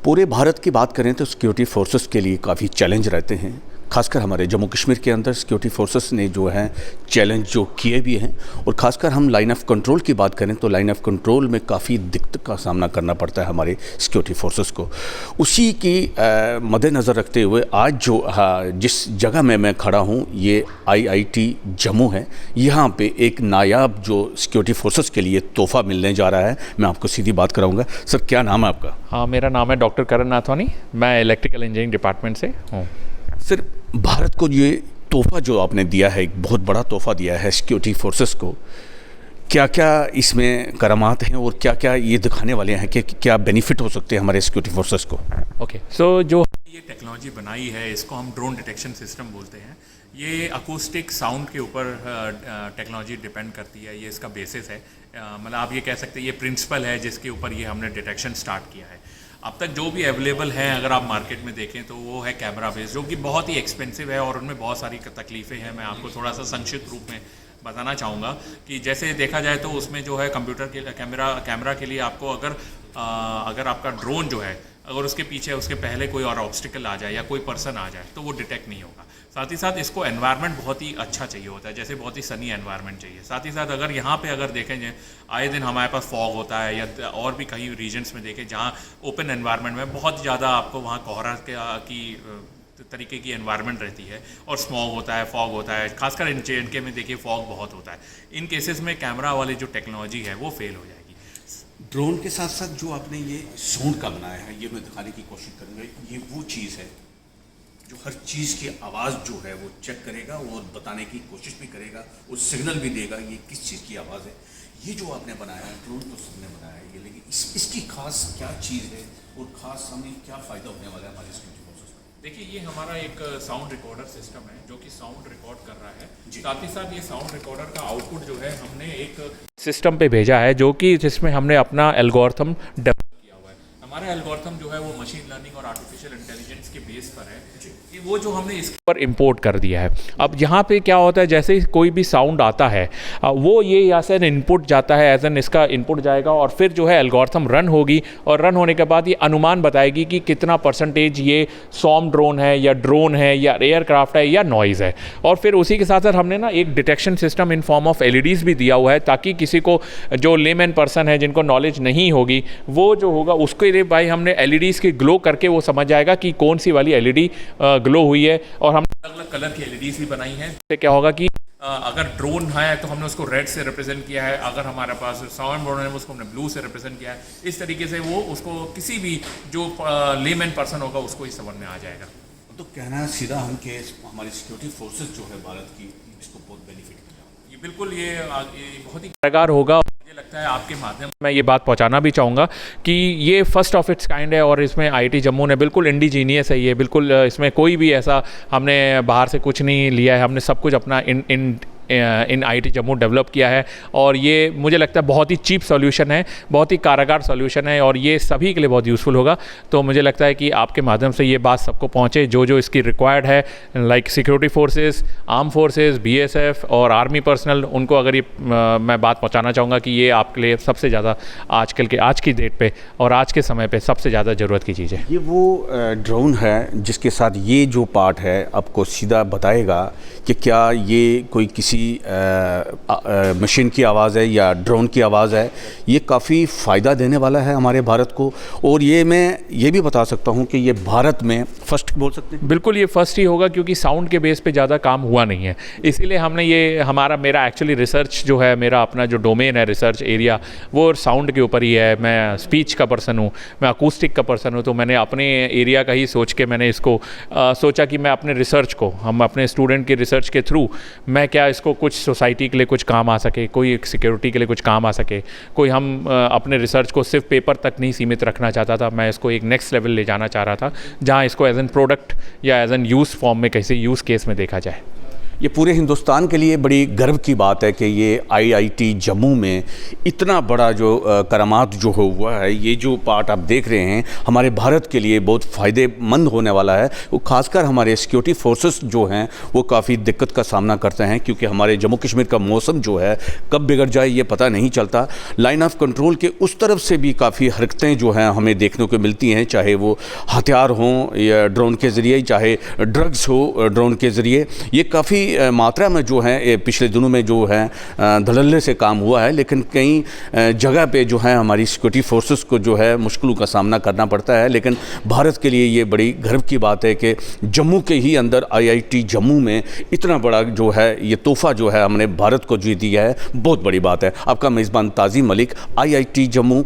पूरे भारत की बात करें तो सिक्योरिटी फोर्सेस के लिए काफ़ी चैलेंज रहते हैं। खासकर हमारे जम्मू कश्मीर के अंदर सिक्योरिटी फोर्सेस ने जो है चैलेंज जो किए भी हैं, और ख़ासकर हम लाइन ऑफ कंट्रोल की बात करें तो लाइन ऑफ कंट्रोल में काफ़ी दिक्कत का सामना करना पड़ता है हमारे सिक्योरिटी फोर्सेस को। उसी की मद्देनज़र रखते हुए आज जो जिस जगह में मैं खड़ा हूँ ये IIT जम्मू है। यहाँ पे एक नायाब जो सिक्योरिटी फोर्सेस के लिए तोहफ़ा मिलने जा रहा है। मैं आपको सीधी बात कराऊँगा। सर, क्या नाम है आपका? हाँ, मेरा नाम है डॉक्टर करण नाथवानी। मैं इलेक्ट्रिकल इंजीनियरिंग डिपार्टमेंट से हूँ। सर, भारत को ये तोहफ़ा जो आपने दिया है, एक बहुत बड़ा तोहफ़ा दिया है सिक्योरिटी फोर्सेस को, क्या क्या इसमें करामात हैं और क्या क्या ये दिखाने वाले हैं कि क्या बेनिफिट हो सकते हैं हमारे सिक्योरिटी फोर्सेस को? ओके, सो जो ये टेक्नोलॉजी बनाई है इसको हम ड्रोन डिटेक्शन सिस्टम बोलते हैं। ये अकूस्टिक साउंड के ऊपर टेक्नोलॉजी डिपेंड करती है, ये इसका बेसिस है। मतलब आप ये कह सकते हैं ये प्रिंसिपल है जिसके ऊपर ये हमने डिटेक्शन स्टार्ट किया है। अब तक जो भी अवेलेबल हैं अगर आप मार्केट में देखें तो वो है कैमरा बेस्ड, जो कि बहुत ही एक्सपेंसिव है और उनमें बहुत सारी तकलीफ़ें हैं। मैं आपको थोड़ा सा संक्षिप्त रूप में बताना चाहूँगा कि जैसे देखा जाए तो उसमें जो है कंप्यूटर के कैमरा के लिए आपको अगर आपका ड्रोन जो है अगर उसके पीछे उसके पहले कोई और ऑब्स्टिकल आ जाए या कोई पर्सन आ जाए तो वो डिटेक्ट नहीं होगा। साथ ही साथ इसको एनवायरनमेंट बहुत ही अच्छा चाहिए होता है, जैसे बहुत ही सनी एनवायरनमेंट चाहिए। साथ ही साथ अगर यहाँ पे अगर देखें जाए आए दिन हमारे पास फॉग होता है या और भी कई रीजन्स में देखें जहाँ ओपन एनवायरनमेंट में बहुत ज़्यादा आपको वहाँ कोहरा की तरीके की एनवायरनमेंट रहती है और स्मॉग होता है, फॉग होता है। खासकर इन JNK में देखिए फॉग बहुत होता है। इन केसेस में कैमरा वाली जो टेक्नोलॉजी है वो फेल हो जाएगी। ड्रोन के साथ साथ जो आपने ये साउंड का बनाया है, ये मैं दिखाने की कोशिश करूँगा। ये वो चीज़ है जो हर चीज़ की आवाज़ जो है वो चेक करेगा और बताने की कोशिश भी करेगा और सिग्नल भी देगा ये किस चीज़ की आवाज़ है। ये जो आपने बनाया है ड्रोन तो सबने बनाया है ये, लेकिन इसकी खास क्या चीज़ है और ख़ास हमें क्या फ़ायदा होने वाला है हमारे सिक्योरिटी फोर्सेस को? देखिए, ये हमारा एक साउंड रिकॉर्डर सिस्टम है जो कि साउंड रिकॉर्ड कर रहा है। साथ ही साथ ये साउंड रिकॉर्डर का आउटपुट जो है हमने एक सिस्टम पे भेजा है जो कि जिसमें हमने अपना एल्गोरिथम डेवलप किया हुआ है। हमारा एल्गोरिथम जो है वो मशीन लर्निंग और आर्टिफिशियल इंटेलिजेंस के बेस पर है। वो जो हमने इसके ऊपर इंपोर्ट कर दिया है। अब यहाँ पे क्या होता है, जैसे ही कोई भी साउंड आता है वो ये यहाँ से इनपुट जाता है, एज एन इसका इनपुट जाएगा और फिर जो है एल्गोरिथम रन होगी और रन होने के बाद ये अनुमान बताएगी कि कितना परसेंटेज ये सॉर्म ड्रोन है या ड्रोन है या एयरक्राफ्ट है या नॉइज़ है। और फिर उसी के साथ साथ हमने ना एक detection system in form of LEDs भी दिया हुआ है, ताकि किसी को जो लेमैन पर्सन है जिनको नॉलेज नहीं होगी वो जो होगा उसके लिए भाई हमने LEDs के ग्लो करके वो समझ जाएगा कि कौन सी वाली LED ग्लो हुई है। और हमने अलग अलग कलर की LEDs भी बनाई हैं। इससे क्या होगा कि अगर ड्रोन है तो हमने उसको रेड से रिप्रेजेंट किया है, अगर हमारे पास साउंड ड्रोन है उसको हमने ब्लू से रिप्रेजेंट किया है। इस तरीके से वो उसको किसी भी जो लेमैन पर्सन होगा उसको ही समझ में आ जाएगा। तो कहना सीधा हम कि हमारी सिक्योरिटी फोर्सेस जो है भारत की, इसको बहुत बेनिफिट मिला। ये बिल्कुल ये बहुत ही कारगर होगा। मुझे लगता है आपके माध्यम से मैं ये बात पहुंचाना भी चाहूँगा कि ये फर्स्ट ऑफ इट्स काइंड है और इसमें IIT जम्मू ने बिल्कुल इंडिजीनियस है। ये बिल्कुल इसमें कोई भी ऐसा हमने बाहर से कुछ नहीं लिया है, हमने सब कुछ अपना इन IIT जम्मू डेवलप किया है। और ये मुझे लगता है बहुत ही चीप सॉल्यूशन है, बहुत ही कारगर सॉल्यूशन है और ये सभी के लिए बहुत यूज़फुल होगा। तो मुझे लगता है कि आपके माध्यम से ये बात सबको पहुँचे जो जो इसकी रिक्वायर्ड है, like security forces, arm forces, BSF और आर्मी पर्सनल, उनको अगर ये मैं बात पहुँचाना चाहूँगा कि ये आपके लिए सबसे ज़्यादा आज की डेट पे और आज के समय पे सबसे ज़्यादा ज़रूरत की चीज़ है। ये वो ड्रोन है जिसके साथ ये जो पार्ट है आपको सीधा बताएगा कि क्या ये कोई किसी मशीन की आवाज़ है या ड्रोन की आवाज़ है। ये काफ़ी फ़ायदा देने वाला है हमारे भारत को। और ये मैं ये भी बता सकता हूँ कि ये भारत में फर्स्ट बोल सकते हैं। बिल्कुल ये फर्स्ट ही होगा क्योंकि साउंड के बेस पे ज़्यादा काम हुआ नहीं है, इसीलिए हमने ये मेरा एक्चुअली रिसर्च जो है, मेरा अपना जो डोमेन है रिसर्च एरिया वो साउंड के ऊपर ही है। मैं स्पीच का पर्सन हूँ, मैं अकूस्टिक का पर्सन हूँ, तो मैंने अपने एरिया का ही सोच के मैंने इसको सोचा कि मैं अपने रिसर्च को, हम अपने स्टूडेंट के रिसर्च के थ्रू मैं क्या इसको कुछ सोसाइटी के लिए कुछ काम आ सके, कोई सिक्योरिटी के लिए कुछ काम आ सके, कोई हम अपने रिसर्च को सिर्फ पेपर तक नहीं सीमित रखना चाहता था। मैं इसको एक नेक्स्ट लेवल ले जाना चाह रहा था जहाँ इसको एज एन प्रोडक्ट या एज एन यूज़ फॉर्म में कैसे यूज़ केस में देखा जाए। ये पूरे हिंदुस्तान के लिए बड़ी गर्व की बात है कि ये आईआईटी जम्मू में इतना बड़ा जो करामात जो हुआ है, ये जो पार्ट आप देख रहे हैं हमारे भारत के लिए बहुत फ़ायदेमंद होने वाला है। वो खासकर हमारे सिक्योरिटी फोर्सेस जो हैं वो काफ़ी दिक्कत का सामना करते हैं, क्योंकि हमारे जम्मू कश्मीर का मौसम जो है कब बिगड़ जाए ये पता नहीं चलता। लाइन ऑफ कंट्रोल के उस तरफ से भी काफ़ी हरकतें जो हैं हमें देखने को मिलती हैं, चाहे वो हथियार हों या ड्रोन के ज़रिए, चाहे ड्रग्स हो ड्रोन के ज़रिए। ये काफ़ी मात्रा में जो है पिछले दिनों में जो है धड़ल्ले से काम हुआ है, लेकिन कई जगह पे जो है हमारी सिक्योरिटी फोर्सेस को जो है मुश्किलों का सामना करना पड़ता है। लेकिन भारत के लिए ये बड़ी गर्व की बात है कि जम्मू के ही अंदर आईआईटी जम्मू में इतना बड़ा जो है ये तोहफ़ा जो है हमने भारत को जी दिया है, बहुत बड़ी बात है। आपका मेज़बान ताज़ी मलिक, आईआईटी जम्मू।